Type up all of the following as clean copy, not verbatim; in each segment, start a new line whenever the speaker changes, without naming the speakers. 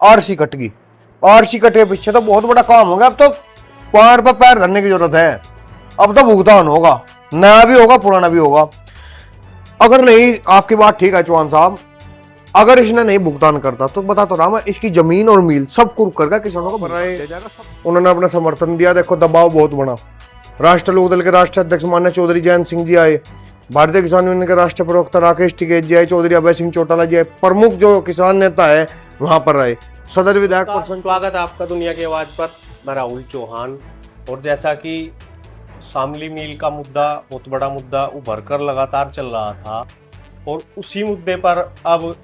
RC cut गई। RC cut के पीछे तो बहुत बड़ा काम हो गया। अब तो पैर पर पैर धरने की जरूरत है। अब तो भुगतान होगा, नया भी होगा पुराना भी होगा। अगर नहीं, आपकी बात ठीक है चौहान साहब, अगर इसने नहीं भुगतान करता तो बता तो रहा मैं, इसकी जमीन और मील सब कुर्क करके किसानों को बनाए जाएगा। उन्होंने अपना समर्थन दिया। देखो दबाव बहुत बड़ा। राष्ट्र लोक दल के राष्ट्रीय अध्यक्ष मान्य चौधरी जयंत सिंह जी आए, भारतीय किसान यूनियन के राष्ट्रीय प्रवक्ता राकेश टिकैत जी आए, चौधरी अभय सिंह चौटाला जी आए, प्रमुख जो किसान नेता है वहां पर आए, सदर विधायक पर्सन।
स्वागत है आपका दुनिया की आवाज पर। मैं राहुल चौहान। और जैसा कि शामली मिल का मुद्दा बहुत बड़ा मुद्दा उभर कर लगातार चल रहा था, और उसी मुद्दे पर अब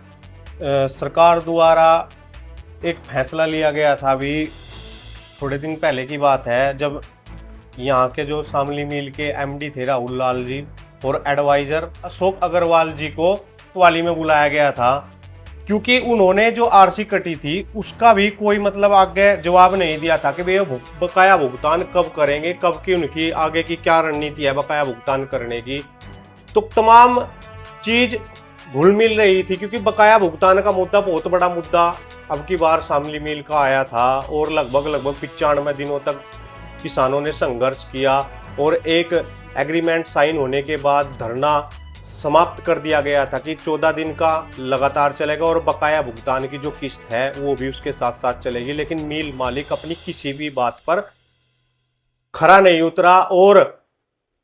सरकार द्वारा एक फैसला लिया गया था। अभी थोड़े दिन पहले की बात है, जब यहाँ के जो शामली मिल के एमडी थे राहुल लाल जी और एडवाइजर अशोक अग्रवाल जी को टवाली में बुलाया गया था, क्योंकि उन्होंने जो आरसी कटी थी उसका भी कोई मतलब आगे जवाब नहीं दिया था कि वे बकाया भुगतान कब करेंगे, कब की उनकी आगे की क्या रणनीति है बकाया भुगतान करने की। तो तमाम चीज घुल मिल रही थी, क्योंकि बकाया भुगतान का मुद्दा बहुत बड़ा मुद्दा अब की बार शामली मिल का आया था, और लगभग 95 दिनों तक किसानों ने संघर्ष किया, और एक एग्रीमेंट साइन होने के बाद धरना समाप्त कर दिया गया था कि 14 दिन का लगातार चलेगा, और बकाया भुगतान की जो किस्त है वो भी उसके साथ साथ चलेगी। लेकिन मिल मालिक अपनी किसी भी बात पर खरा नहीं उतरा, और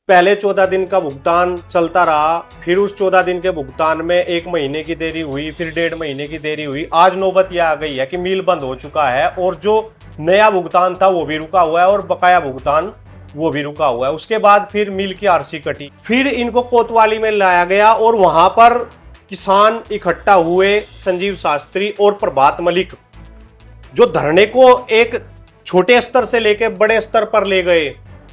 पहले 14 दिन का भुगतान चलता रहा, फिर उस 14 दिन के भुगतान में 1 महीने की देरी हुई, फिर 1.5 महीने की देरी हुई। आज नौबत यह आ गई है कि मिल बंद हो चुका है, और जो नया भुगतान था वो भी रुका हुआ है, और बकाया भुगतान वो भी रुका हुआ है। उसके बाद फिर मिल की आरसी कटी, फिर इनको कोतवाली में लाया गया, और वहां पर किसान इकट्ठा हुए। संजीव शास्त्री और प्रभात मलिक जो धरने को एक छोटे स्तर से लेकर बड़े स्तर पर ले गए,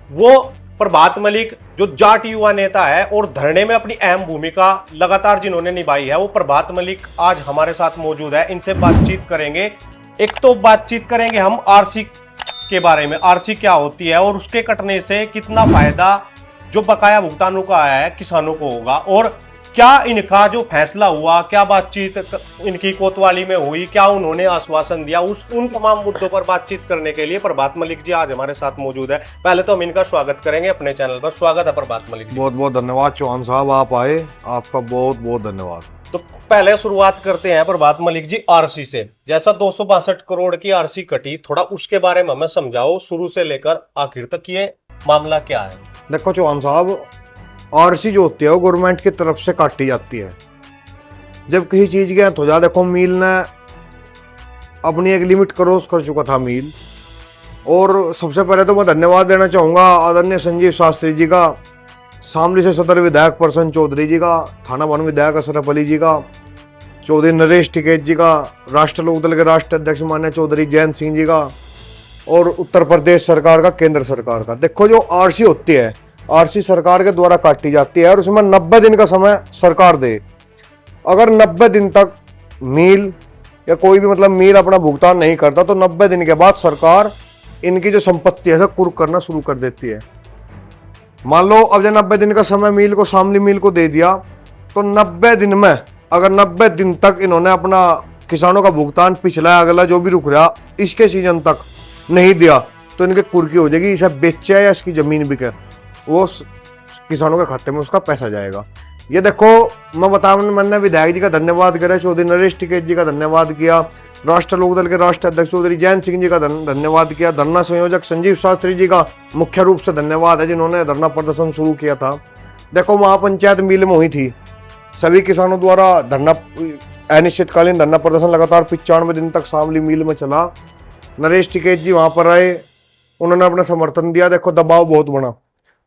वो प्रभात मलिक जो जाट युवा नेता है और धरने में अपनी अहम भूमिका लगातार जिन्होंने निभाई है, वो प्रभात मलिक आज हमारे साथ मौजूद है। इनसे बातचीत करेंगे। एक तो बातचीत करेंगे हम आरसी के बारे में, आरसी क्या होती है और उसके कटने से कितना फायदा जो बकाया भुगतानों का आया है किसानों को होगा, और क्या इनका जो फैसला हुआ, क्या बातचीत इनकी कोतवाली में हुई, क्या उन्होंने आश्वासन दिया, उन तमाम मुद्दों पर बातचीत करने के लिए प्रभात मलिक जी आज हमारे साथ मौजूद है। पहले तो हम इनका स्वागत करेंगे अपने चैनल पर। स्वागत है प्रभात मलिक जी।
बहुत बहुत धन्यवाद चौहान साहब, आप आए, आपका बहुत बहुत धन्यवाद।
तो पहले शुरुआत करते हैं प्रभात मलिक जी आरसी से। जैसा 262 करोड़ की आरसी कटी, थोड़ा उसके बारे में हमें समझाओ, शुरू से लेकर आखिर तक ये मामला क्या है।
देखो चौहान साहब, आरसी जो होती है वो गवर्नमेंट की तरफ से काटी जाती है जब किसी चीज के हो जाए। देखो मिल ने अपनी एक लिमिट क्रॉस कर चुका था मिल, और सबसे पहले तो मैं धन्यवाद देना चाहूंगा आदरणीय संजीव शास्त्री जी का, शामली से सदर विधायक पर्सन चौधरी जी का, थाना वन विधायक अशरफ अली जी का, चौधरी नरेश टिकैत जी का, राष्ट्र लोक दल के राष्ट्रीय अध्यक्ष मान्य चौधरी जयंत सिंह जी का, और उत्तर प्रदेश सरकार का, केंद्र सरकार का। देखो जो आरसी होती है, आरसी सरकार के द्वारा काटी जाती है, और उसमें 90 दिन का समय सरकार दे। अगर 90 दिन तक मिल या कोई भी मतलब मिल अपना भुगतान नहीं करता, तो 90 दिन के बाद सरकार इनकी जो संपत्ति है कुर्क करना शुरू कर देती है। मान लो अब जब 90 दिन का समय मिल को, शामली मिल को दे दिया, तो 90 दिन में अगर 90 दिन तक इन्होंने अपना किसानों का भुगतान पिछला अगला जो भी रुक रहा इसके सीजन तक नहीं दिया, तो इनके कुर्की हो जाएगी। इसे बेचे या इसकी जमीन बिके, वो किसानों के खाते में उसका पैसा जाएगा। ये देखो मैं बता, मैंने विधायक जी का धन्यवाद किया, चौधरी नरेश टिकैत जी का धन्यवाद किया, राष्ट्र लोक दल के राष्ट्रीय अध्यक्ष चौधरी जयंत सिंह जी का धन्यवाद किया, धरना संयोजक संजीव शास्त्री जी का मुख्य रूप से धन्यवाद है जिन्होंने धरना प्रदर्शन शुरू किया था। देखो महापंचायत मिल में हुई थी, सभी किसानों द्वारा धरना अनिश्चितकालीन धरना प्रदर्शन लगातार 95 दिन तक शामली मिल में चला। नरेश टिकैत जी वहां पर आए, उन्होंने अपना समर्थन दिया। देखो दबाव बहुत बड़ा।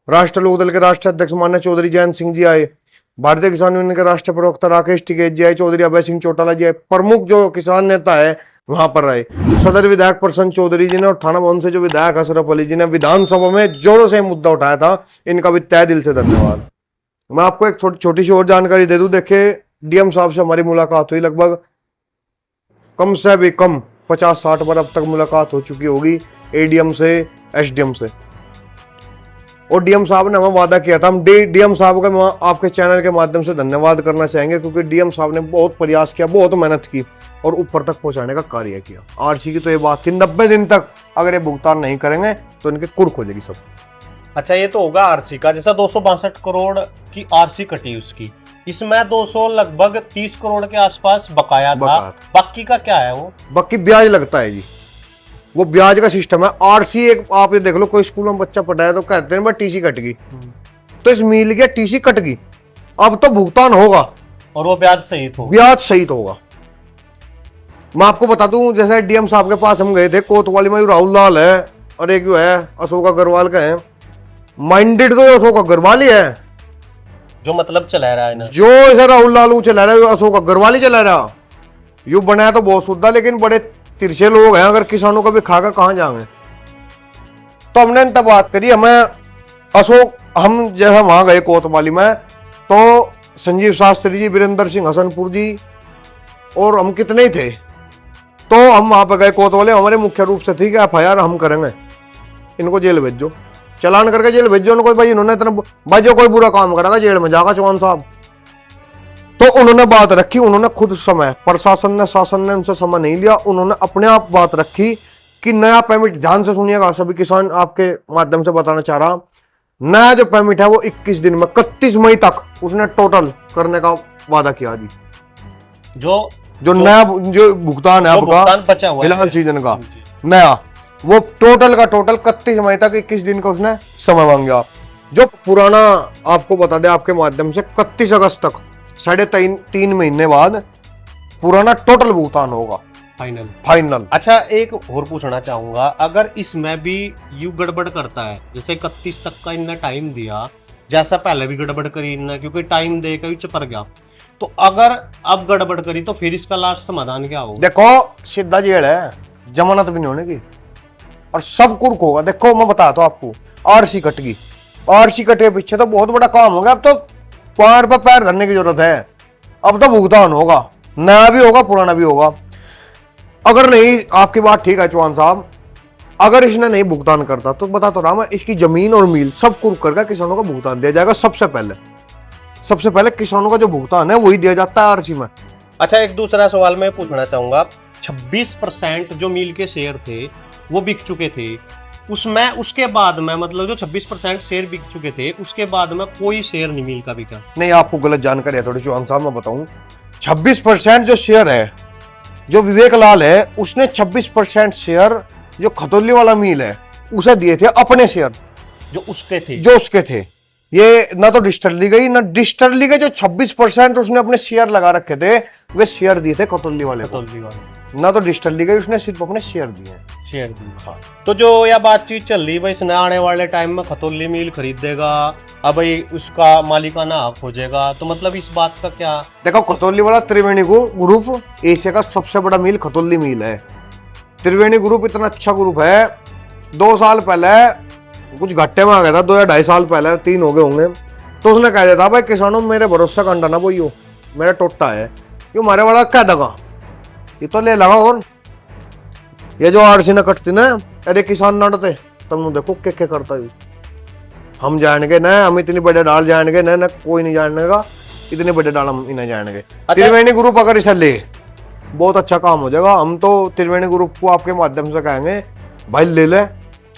राष्ट्र लोक दल के राष्ट्रीय अध्यक्ष मान्य चौधरी जयंत सिंह जी आए, भारतीय किसान यूनियन के राष्ट्रीय प्रवक्ता राकेश टिकैत जी आए, चौधरी अभय सिंह चौटाला जी आए, प्रमुख जो किसान नेता है वहां पर आए, सदर विधायक पर्सन चौधरी जी ने, और थाना भवन से जो विधायक अशरफ अली जी ने विधानसभा में जोरों से मुद्दा उठाया था, इनका भी तहे दिल से धन्यवाद। मैं आपको एक छोटी सी और जानकारी दे दूं। देखे डीएम साहब से हमारी मुलाकात हुई, लगभग कम से भी कम 50-60 बार अब तक मुलाकात हो चुकी होगी एडीएम से, एसडीएम से, और डीएम साहब ने हमें वादा किया था। हम डीएम साहब का आपके चैनल के माध्यम से धन्यवाद करना चाहेंगे, क्योंकि डीएम साहब ने बहुत प्रयास किया, बहुत मेहनत की, और ऊपर तक पहुंचाने का कार्य किया। आरसी की तो ये बात थी 90 दिन तक अगर ये भुगतान नहीं करेंगे तो इनके कुर्क हो जाएगी सब।
अच्छा, ये तो होगा आरसी का। जैसा 262 करोड़ की आरसी कटी उसकी, इसमें 200 लगभग 30 करोड़ के आसपास बकाया था। बाकी का क्या है? वो
बाकी ब्याज लगता है जी, वो ब्याज का सिस्टम है। आरसी एक आप ये देख लो, कोई स्कूल में बच्चा पढ़ाया तो कहते हैं टीसी कट गई, तो इस मिल गया टीसी कट गई, अब तो भुगतान होगा
और वो ब्याज सहित होगा।
ब्याज सहित होगा। मैं आपको बता दूं, जैसे डीएम साहब के पास हम गए थे कोतवाली में, राहुल लाल है और एक जो है अशोक अग्रवाल का है। माइंडेड तो अशोक अग्रवाल ही है,
जो मतलब चला रहा है ना,
जो ऐसा राहुल लाल चला रहा है अशोक अग्रवाल ही चला रहा। यू बनाया तो बहुत सुद्धा, लेकिन बड़े तिरछे लोग हैं, अगर किसानों का भी खाकर कहां जाएंगे। तो हमने तब बात करी, हमें अशोक, हम जब वहां गए कोतवाली में तो संजीव शास्त्री जी, वीरेंद्र सिंह हसनपुर जी और हम कितने ही थे। तो हम वहां पर गए कोतवाली, हमारे मुख्य रूप से थी कि एफआईआर हम करेंगे, इनको जेल भेजो, चलान करके जेल भेजो उनको। भाई इन्होंने इतना, भाई जो कोई बुरा काम करेगा जेल में जाएगा चौहान साहब। तो उन्होंने बात रखी, उन्होंने खुद समय, प्रशासन ने, शासन ने उनसे समय नहीं लिया, उन्होंने अपने आप बात रखी कि नया परमिट, ध्यान से सुनिएगा सभी किसान, आपके माध्यम से बताना चाह रहा, नया जो परमिट है वो 21 दिन में 31 मई तक उसने टोटल करने का वादा किया जी। जो नया जो भुगतान है आपका
बचा हुआ
फिलहाल सीजन का नया, वो टोटल का टोटल 31 मई तक 21 दिन का उसने समय मांगा। जो पुराना आपको बता दें आपके माध्यम से, 31 अगस्त तक 3.5 महीने बाद पुराना टोटल भुगतान होगा फाइनल।
अच्छा, एक और पूछना चाहूंगा, अगर इसमें भी यू गड़बड़ करता है, जैसे 31 तक का इनने टाइम दिया, जैसा पहले भी गड़बड़ करी इनने, क्योंकि टाइम दे के चपर गया, तो अगर अब गड़बड़ करी तो फिर इसका लास्ट समाधान क्या होगा?
देखो सीधा जेल है, जमानत भी नहीं होने की और सब कुर्क होगा। देखो मैं बताता हूं आपको, आरसी कट गई, आरसी कटे पीछे तो बहुत बड़ा काम होगा। अब तो पैर पर पैर धरने की जरूरत है, अब तो भुगतान होगा, नया भी होगा पुराना भी होगा। अगर नहीं, आपकी बात ठीक है चौहान साहब, अगर इसने नहीं भुगतान करता तो बता तो रहा मैं, इसकी जमीन और मील सब कुर्क करके किसानों को भुगतान दिया जाएगा। सबसे पहले किसानों का जो भुगतान है वही दिया जाता है आरसी में।
अच्छा, एक दूसरा सवाल मैं पूछना चाहूंगा, 26% जो मिल के शेयर थे वो बिक चुके थे, उसमें उसके बाद में, मतलब जो 26% शेयर बिक चुके थे उसके बाद में कोई शेयर नहीं मिल का बिका?
नहीं, आपको गलत जानकारी है थोड़ी चौहान साहब, मैं बताऊं, 26% जो शेयर है, जो विवेक लाल है उसने 26% शेयर जो खतौली वाला मिल है उसे दिए थे, अपने शेयर
जो उसके थे।
ये ना तो डिस्टर्ली गई ना डिस्टर्ली के, जो 26% उसने अपने शेयर लगा रखे थे वे शेयर दिए थे खतौली वाले को, ना तो डिस्टर्ली गई, उसने सिर्फ अपने शेयर दिए।
हाँ। तो जो यह बातचीत चल रही है भाई, इसने आने वाले टाइम में खतौली मिल खरीदेगा, अब भाई उसका मालिकाना हक हो जाएगा, तो मतलब इस बात का क्या?
देखो, खतौली वाला त्रिवेणी ग्रुप एशिया का सबसे बड़ा मिल खतौली मिल है। त्रिवेणी ग्रुप इतना अच्छा ग्रुप है, 2 साल पहले कुछ घाटे में आ गया था, 2 या 2.5 साल पहले, 3 हो गए होंगे, तो उसने कह दिया था भाई किसानों मेरे भरोसा का अंडा ना बोइयो, मेरा टोटा है यो मारे वाला क्या दगा, ये तो ले लगा। और ये जो आरसी न कटती ना, अरे किसान न डरते, तुम देखो क्या करता है, हम जानेंगे ना, हम इतनी बड़े डाल जानेंगे ना, कोई नहीं जानेगा इतने बड़े डाल हम इन्हें जानेंगे। त्रिवेणी ग्रुप अगर इसे ले, बहुत अच्छा काम हो जाएगा। हम तो त्रिवेणी ग्रुप को आपके माध्यम से कहेंगे भाई ले ले,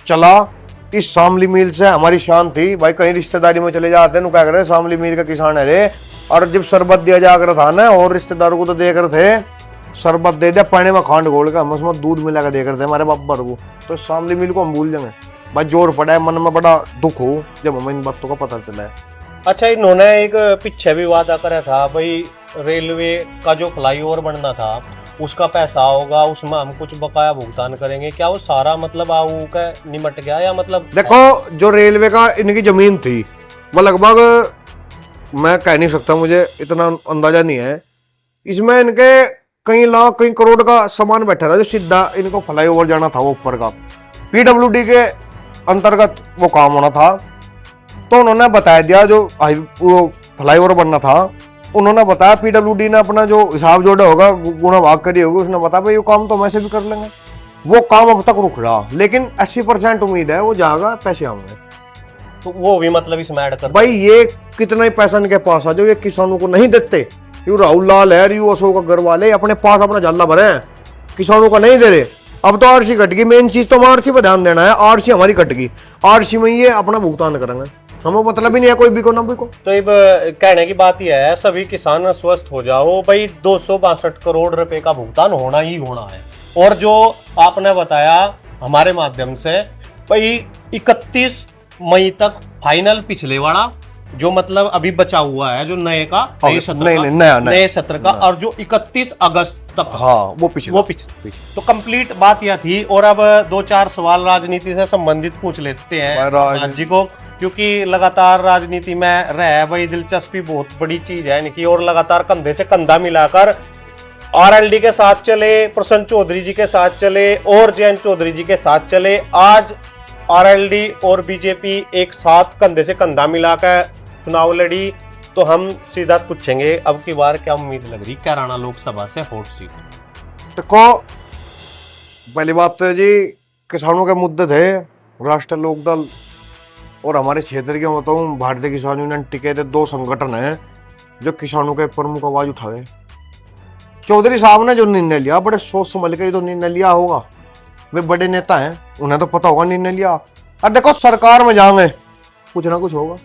चला इस शामली मिल से हमारी शान थी भाई, कहीं रिश्तेदारी में चले जाते हैं क्या करे शामली मिल का किसान है रे, और जब शरबत दिया जा कर था ना, और रिश्तेदारों को तो दे कर थे, शरबत दे दिया पानी में खांड घोल के, हम उसमें दूध मिला के दे कर थे हमारे बाबर को, तो शामली मिल को हम भूल जाएंगे भाई। जोर पड़ा है, मन में बड़ा दुख हो जब हमें इन बातों का पता चला है।
अच्छा, इन्होंने एक पीछे भी वादा करा था भाई, रेलवे का जो फ्लाईओवर बनना था उसका पैसा होगा, उसमें हम कुछ बकाया भुगतान करेंगे, क्या वो सारा मतलब आऊ का निमट गया या मतलब?
देखो, जो रेलवे का इनकी जमीन थी वो लगभग, मैं कह नहीं सकता, मुझे इतना अंदाजा नहीं है, इसमें इनके कई लाख कई करोड़ का सामान बैठा था, जो सीधा इनको फ्लाईओवर जाना था वो ऊपर का, पीडब्ल्यूडी के अंतर्गत वो काम होना था। तो उन्होंने बता दिया, जो वो फ्लाईओवर बनना था उन्होंने बताया, पीडब्ल्यूडी ने अपना जो हिसाब जोड़ा होगा, गुणा भाग करी होगी, उसने बताया भाई ये काम तो वैसे भी कर लेंगे। वो काम अब तक रुक रहा, लेकिन 80% उम्मीद है वो जाएगा, पैसे आएंगे।
तो वो भी मतलब इसमें ऐड कर
भाई, ये कितना ही पैसा इनके पास आ जाओ, ये किसानों को नहीं देते, यू राहुल लाल है, यू अशोक अग्रवाल है, अपने पास अपना जल्ला भरे हैं, किसानों का नहीं दे रहे। अब तो आरसी कट गई, मेन चीज तो हम आरसी पर ध्यान देना है। आरसी हमारी कट गई, आरसी में ये अपना भुगतान करेंगे, हमें मतलब ही नहीं है कोई बिको ना बिको।
तो अब कहने की बात यह है, सभी किसान स्वस्थ हो जाओ भाई, 262 करोड़ रुपए का भुगतान होना ही होना है। और जो आपने बताया हमारे माध्यम से भाई 31 मई तक फाइनल पिछले वाला, जो मतलब अभी बचा हुआ है जो नए का नए सत्र का, और जो 31 अगस्त तक,
हाँ वो पिछले।
तो कंप्लीट बात यह थी। और अब 2-4 सवाल राजनीति से संबंधित पूछ लेते हैं जी को, क्योंकि लगातार राजनीति में रहे भाई, दिलचस्पी बहुत बड़ी चीज है इनकी, और लगातार कंधे से कंधा मिलाकर आरएलडी के साथ चले, प्रसन्न चौधरी जी के साथ चले और जयंत चौधरी जी के साथ चले। आज आरएलडी और बीजेपी एक साथ कंधे से कंधा मिलाकर चुनाव लड़ी, तो हम सीधा पूछेंगे अब की बार क्या उम्मीद लग रही कैराना लोकसभा से हॉट सीट?
देखो पहली बात तो जी, किसानों के मुद्दे थे, राष्ट्रीय लोकदल और हमारे क्षेत्र के बताऊं भारतीय किसान यूनियन टिके थे, दो संगठन हैं जो किसानों के प्रमुख आवाज उठावे। चौधरी साहब ने जो निर्णय लिया, बड़े सोच समझ के तो निर्णय लिया होगा, वे बड़े नेता हैं, उन्हें तो पता होगा निर्णय लिया। और देखो सरकार में जाएंगे कुछ ना कुछ होगा,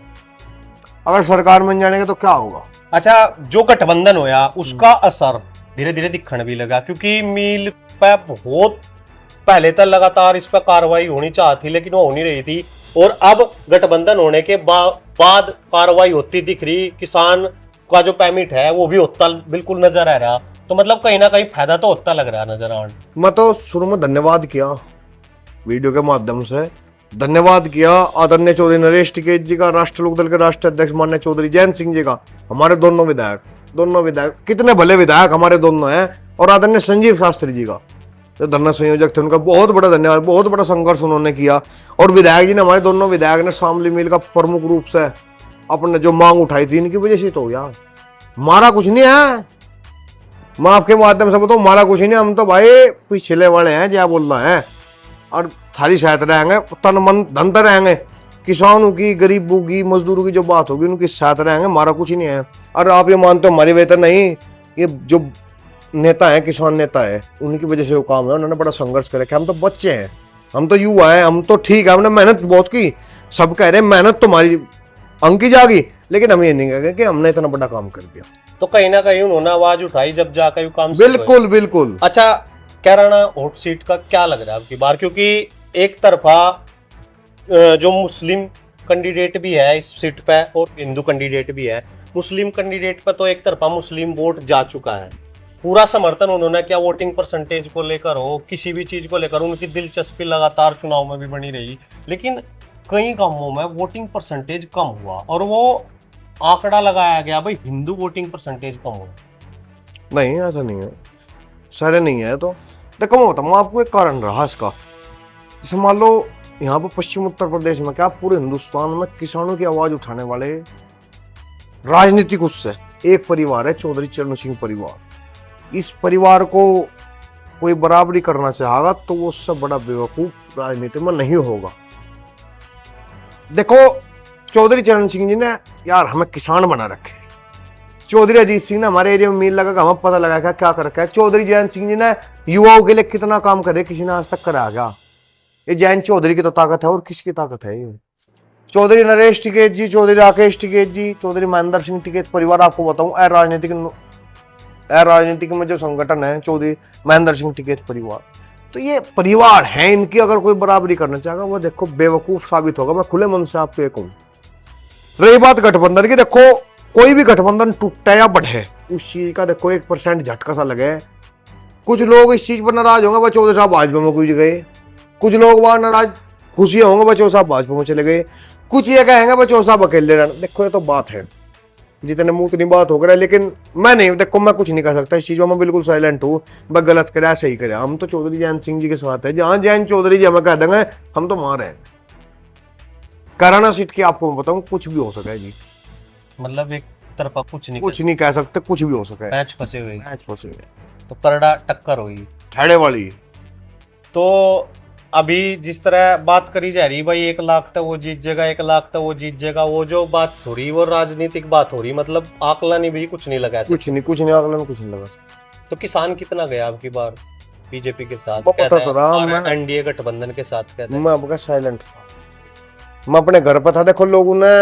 अगर सरकार में जाएंगे तो क्या होगा।
अच्छा, जो गठबंधन होया उसका असर धीरे धीरे दिखने भी लगा, क्योंकि मिल पे बहुत पहले तक लगातार इस पर कार्रवाई होनी चाहती, लेकिन वो हो नहीं रही थी, और अब गठबंधन होने के बाद कार्रवाई होती दिख रही। किसान का जो पेमेंट है वो भी होता बिल्कुल नजर आ रहा, तो मतलब कहीं ना कहीं फायदा तो होता लग रहा नजर आ।
मैं तो शुरू में धन्यवाद किया वीडियो के माध्यम से, धन्यवाद किया आदरणीय चौधरी नरेश टिकैत जी का, राष्ट्रीय लोकदल के राष्ट्रीय अध्यक्ष माननीय चौधरी जयंत सिंह जी का, हमारे दोनों विधायक कितने भले विधायक हमारे दोनों हैं, और आदरणीय संजीव शास्त्री जी का जो धरना संयोजक थे, उनका बहुत बड़ा धन्यवाद। बहुत बड़ा संघर्ष उन्होंने किया, और विधायक जी ने, हमारे दोनों विधायक ने शामली मिल का प्रमुख रूप से अपने जो मांग उठाई थी, इनकी वजह से तो यार मारा कुछ नहीं है। मैं आपके माध्यम से बताऊं, मारा कुछ नहीं, हम तो भाई पिछले वाले हैं क्या बोल रहे हैं, और सारी सहायता रहेंगे, तन मन धन तो रहेंगे, किसानों की, गरीबों की, मजदूरों की जो बात होगी उनकी साथ रहेंगे, मारा कुछ नहीं है। और आप ये मानते हो हमारी वजह नहीं, ये जो नेता है, किसान नेता है, उनकी वजह से वो काम है, उन्होंने बड़ा संघर्ष कर रखा है। हम तो बच्चे हैं, हम तो युवा हैं, हम तो ठीक है, हमने मेहनत बहुत की, सब कह रहे हैं मेहनत तुम्हारी अंकी जागी, लेकिन हम ये नहीं कहेंगे कि हमने इतना बड़ा काम कर दिया।
तो कहीं ना कहीं उन्होंने आवाज उठाई जब जाकर ये काम।
बिल्कुल।
अच्छा, कैराना हॉट सीट का क्या लग रहा है आपकी बार, क्योंकि एक तरफा जो मुस्लिम कैंडिडेट भी है इस सीट पे और हिंदू कैंडिडेट भी है। मुस्लिम कैंडिडेट पे तो एक तरफा मुस्लिम वोट जा चुका है, पूरा समर्थन उन्होंने किया, वोटिंग परसेंटेज को लेकर हो, किसी भी चीज को लेकर उनकी दिलचस्पी लगातार चुनाव में भी बनी रही, लेकिन कई गांवों में वोटिंग परसेंटेज कम हुआ, और वो आंकड़ा लगाया गया भाई हिंदू वोटिंग परसेंटेज कम हुआ।
नहीं, ऐसा नहीं है, सारे नहीं है। तो देखो मैं बताऊँ आपको एक कारण रहा इसका, जैसे मान लो यहाँ पर पश्चिम उत्तर प्रदेश में क्या पूरे हिंदुस्तान में किसानों की आवाज उठाने वाले राजनीतिक उससे एक परिवार है, चौधरी चरण सिंह परिवार। इस परिवार को कोई बराबरी करना चाहेगा तो वो उससे बड़ा बेवकूफ राजनीति में नहीं होगा। देखो चौधरी चरण सिंह जी ने यार हमें किसान बना रखे, चौधरी अजीत सिंह ने हमारे एरिया में मील लगा, हमें पता लगा क्या कर रखा है। चौधरी जयंत सिंह जी ने युवाओं के लिए कितना काम करे, किसी ने आज तक करा गया। ये जयंत चौधरी की तो ताकत है, और किसकी ताकत है ये? चौधरी नरेश टिकैत जी, चौधरी राकेश टिकैत जी, चौधरी महेंद्र सिंह टिकैत परिवार, आपको बताऊं राजनीतिक में जो संगठन है चौधरी महेंद्र सिंह टिकैत परिवार, तो ये परिवार है, इनकी अगर कोई बराबरी करना चाहेगा वो देखो बेवकूफ साबित होगा। मैं खुले मन से आपको ये कहूं। रही बात गठबंधन की, देखो कोई भी गठबंधन टूटे या बढ़े उस चीज का देखो 1% झटका सा लगे। कुछ लोग इस चीज पर नाराज होंगे, वह चौधरी साहब भाजपा में कूद गए, कुछ लोग वहां नाराज खुशी होंगे वह चौधरी साहब भाजपा में चले गए, कुछ ये कहेंगे वह चौधरी साहब अकेले रहना। देखो ये तो बात है, जितने मुंह उतनी बात हो गया, लेकिन मैं नहीं, देखो मैं कुछ नहीं कर सकता इस चीज में, मैं बिल्कुल साइलेंट हूँ। वह गलत करे सही करे, हम तो चौधरी जयंत सिंह जी के साथ है, जहां जयंत चौधरी जी हमें कह देंगे हम तो वहां रहेंगे। कैराना सीट की आपको मैं बताऊं कुछ भी हो सके जी,
मतलब एक तरफा कुछ
नहीं कह सकते, कुछ भी हो सके।
मैच फंसे हुए
तो करड़ा
टक्कर हुई
ठेड़े वाली।
तो अभी जिस तरह बात करी जा रही भाई 1 लाख तक वो जीत जाएगा, 1 लाख तक वो जीत जाएगा, वो जो बात थोड़ी वो राजनीतिक बात हो रही, मतलब आकलन भी कुछ नहीं लगा।
कुछ नहीं आकलन कुछ नहीं लगा सकता।
तो किसान कितना गया अब की बार बीजेपी के साथ,
वो पता तो रहा,
और
मैं
एनडीए गठबंधन के साथ कहते हैं।
मैं आपका साइलेंट था, मैं अपने घर पर था। देखो लोगों ने,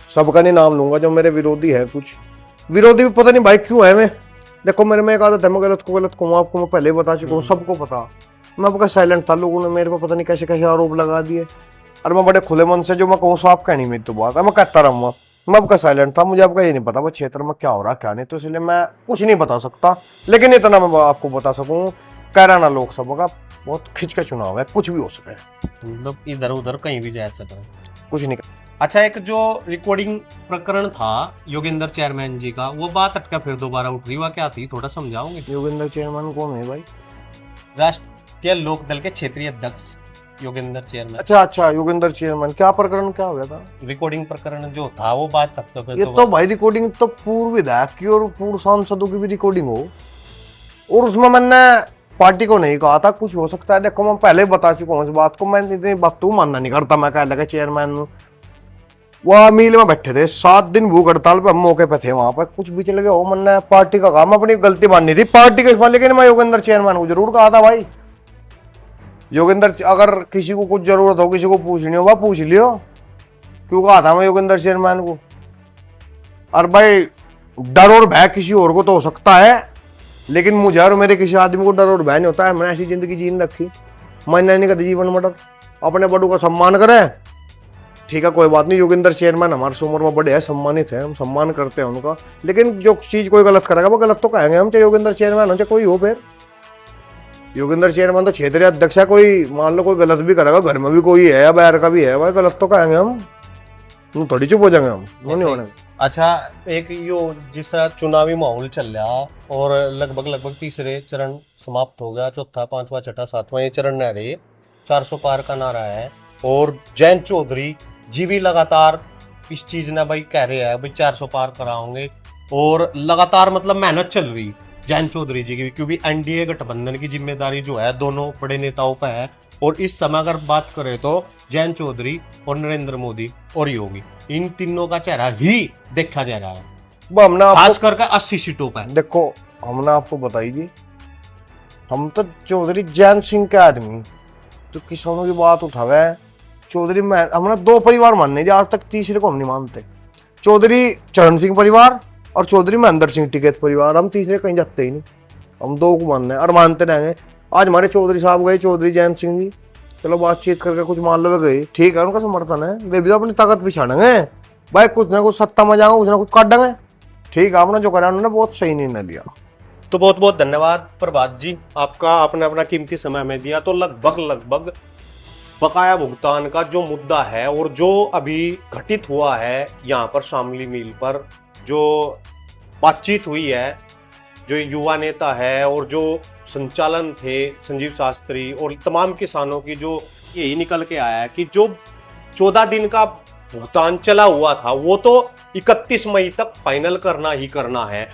सबका नहीं नाम लूंगा, जो मेरे विरोधी है, कुछ विरोधी भी पता नहीं भाई क्यों है। मैं देखो मेरे में एक आदत है, मैं गलत को गलत कहूँ, आपको मैं पहले बता चुका हूँ, सबको पता। मैं आपका साइलेंट था, लोगों ने मेरे पर पता नहीं कैसे कैसे आरोप लगा दिए, और मैं बड़े खुले मन से जो मैं कहूँ सो आप कहनी मेरी तो बात है, मैं कहता रहूँगा। मैं आपका साइलेंट था, मुझे आपका ये नहीं पता वो क्षेत्र में क्या हो रहा क्या नहीं, तो इसलिए मैं कुछ नहीं बता सकता। लेकिन इतना मैं आपको बता सकूँ, कैराना लोकसभा का बहुत खिंच का चुनाव है, कुछ भी हो सके,
मतलब इधर उधर कहीं भी जा सकता है,
कुछ नहीं।
अच्छा, एक जो रिकॉर्डिंग प्रकरण था योगेंद्र चेयरमैन जी का, वो बात अटका फिर दोबारा उठ रही, वह क्या थी, थोड़ा समझाओगे?
योगेंद्र चेयरमैन कौन है भाई?
राष्ट्रीय लोकदल के क्षेत्रीय अध्यक्ष योगेंद्र चेयरमैन।
अच्छा, योगेंद्र चेयरमैन, क्या प्रकरण क्या हो गया था?
रिकॉर्डिंग प्रकरण जो था वो बात तक तो फिर
ये तो भाई रिकॉर्डिंग तो पूर्व विधायक की और पूर्व सांसदों की भी रिकॉर्डिंग हो, और उसमें मैंने पार्टी को नहीं कहा था, कुछ हो सकता है। देखो मैं पहले बता चुका हूँ इस बात को, मैं इतनी बात तू मानना नहीं करता। मैं कह लगा चेयरमैन वह मील में बैठे थे, 7 दिन भूख हड़ताल पे हम मौके पे थे, वहां पर कुछ भी चले गए हो, मैंने पार्टी का काम, अपनी गलती माननी थी पार्टी के इसमें। लेकिन मैं योगेंद्र चेयरमैन को जरूर कहा था भाई, योगेंद्र, अगर किसी को कुछ जरूरत हो, किसी को पूछनी हो, वह पूछ लियो, क्यों कहा था मैं योगेंद्र चेयरमैन को। और भाई डर और भय किसी और को तो हो सकता है, लेकिन मुझे और मेरे किसी आदमी को डर और भय नहीं होता है। मैंने ऐसी जिंदगी जीन रखी, मैंने नहीं कहते जीवन में डर, अपने बड़ों का सम्मान करें, ठीक है, कोई बात नहीं। योगेंद्र चेयरमैन हमारे से उम्र में बड़े हैं, सम्मानित है, हम सम्मान करते हैं उनका, लेकिन जो चीज कोई गलत करेगा वो गलत तो कहेंगे हम, चाहे योगेंद्र चेयरमैन हो चाहे कोई हो। फिर योगेंद्र चेयरमैन तो क्षेत्रीय अध्यक्ष है, कोई मान लो कोई गलत भी करेगा, घर में भी कोई है या बाहर का भी है, भाई गलत तो कहेंगे हम, थोड़ी चुप हो जाएंगे हम, वो नहीं होने।
अच्छा, एक यो जिस तरह चुनावी माहौल चल रहा और लगभग तीसरे चरण समाप्त हो गया, चौथा, पांचवा, छठा, सातवां ये चरण रह रहे, 400 पार का नारा है, और जयंत चौधरी जी भी लगातार इस चीज ने भाई कह रहे हैं भाई 400 पार कराओगे, और लगातार मतलब मेहनत चल रही जयंत चौधरी जी की, क्योंकि एनडीए गठबंधन की जिम्मेदारी जो है दोनों बड़े नेताओं पर है। और इस समय अगर बात करें तो जयंत चौधरी और नरेंद्र मोदी और योगी, इन तीनों का चेहरा ही देखा जा रहा है, खास करके 80 सीटों पर।
देखो हमने आपको बताई जी, हम तो चौधरी जयंत सिंह के आदमी तो किसानों की बात उठावे, चौधरी में हमने 2 परिवार मानने जी, आज तक तीसरे को हम नहीं मानते। चौधरी चरण सिंह परिवार और चौधरी महेंद्र सिंह टिकैत परिवार, हम तीसरे कहीं जाते ही नहीं, हम 2 को मानने और मानते रहेंगे। आज हमारे चौधरी साहब गए, चौधरी जयंत सिंह जी, चलो बातचीत करके कुछ मान लो गए, ठीक है, उनका समर्थन है, वे भी अपनी ताकत पिछाड़ेंगे भाई, कुछ ना कुछ सत्ता में जाएंगे, कुछ ना कुछ काट देंगे, ठीक है। आपने जो करा उन्होंने बहुत सही निर्णय लिया।
तो बहुत बहुत धन्यवाद प्रभात जी, आपका आपने अपना कीमती समय में दिया। तो लगभग बकाया भुगतान का जो मुद्दा है और जो अभी घटित हुआ है यहाँ पर शामली मिल पर, जो बातचीत हुई है, जो युवा नेता है और जो संचालन थे संजीव शास्त्री और तमाम किसानों की, जो यही निकल के आया है कि जो 14 दिन का भुगतान चला हुआ था वो तो 31 मई तक फाइनल करना ही करना है,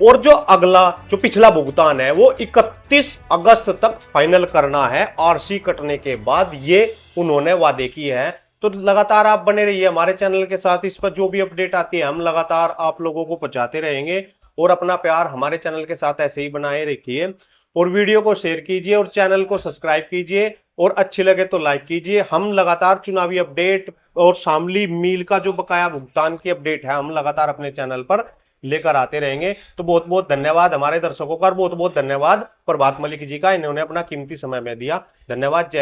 और जो अगला जो पिछला भुगतान है वो 31 अगस्त तक फाइनल करना है, आरसी कटने के बाद, ये उन्होंने वादे किए हैं। तो लगातार आप बने रहिए हमारे चैनल के साथ, इस पर जो भी अपडेट आती है हम लगातार आप लोगों को पहुंचाते रहेंगे, और अपना प्यार हमारे चैनल के साथ ऐसे ही बनाए रखिए, और वीडियो को शेयर कीजिए और चैनल को सब्सक्राइब कीजिए, और अच्छी लगे तो लाइक कीजिए। हम लगातार चुनावी अपडेट और शामली मिल का जो बकाया भुगतान की अपडेट है हम लगातार अपने चैनल पर लेकर आते रहेंगे। तो बहुत बहुत धन्यवाद हमारे दर्शकों का, और बहुत बहुत धन्यवाद प्रभात मलिक जी का, इन्होंने अपना कीमती समय में दिया। धन्यवाद। जय